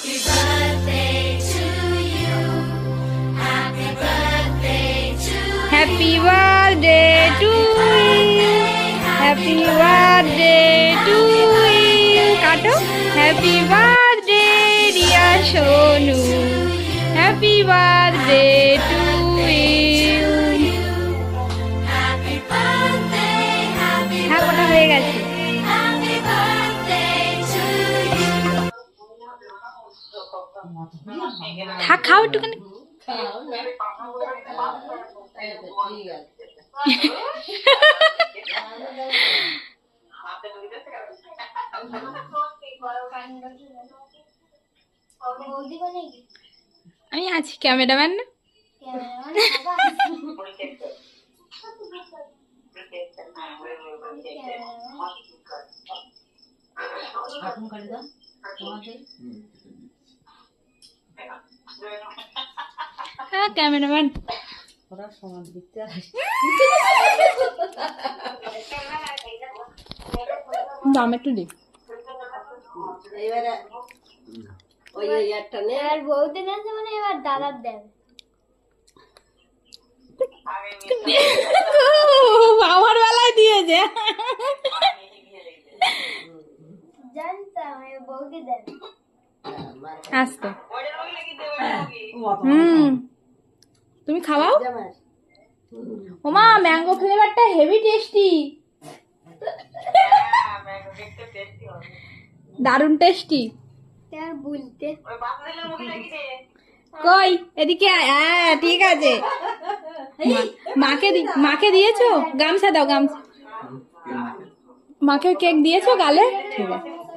Happy birthday to you. Happy birthday to you. Kato. Happy birthday dear Sonu. Happy birthday to you. Happy birthday. হ্যাঁ ওটা হয়ে গেছে। Happy birthday to you. থাক খাও একটুখানি। আমি আছি ক্যামেরাম্যান না হ্যাঁ ক্যামেরাম্যান দাম একটু দিই আর বউদিন আছে মানে এবার দাদার দেন আমার বেলায় দিয়েছে জানতাম বউকে দেন আস্তে তুমি খাওয়াও ওমা ম্যাঙ্গো ফ্লেভারটা হেভি টেস্টি দারুণ টেস্টি আর বলতে কই এদিকে আয়। হ্যাঁ ঠিক আছে মাকে দিয়েছো গামছা দাও গামছা মাকে কেক দিয়েছো গালে ঠিক আছে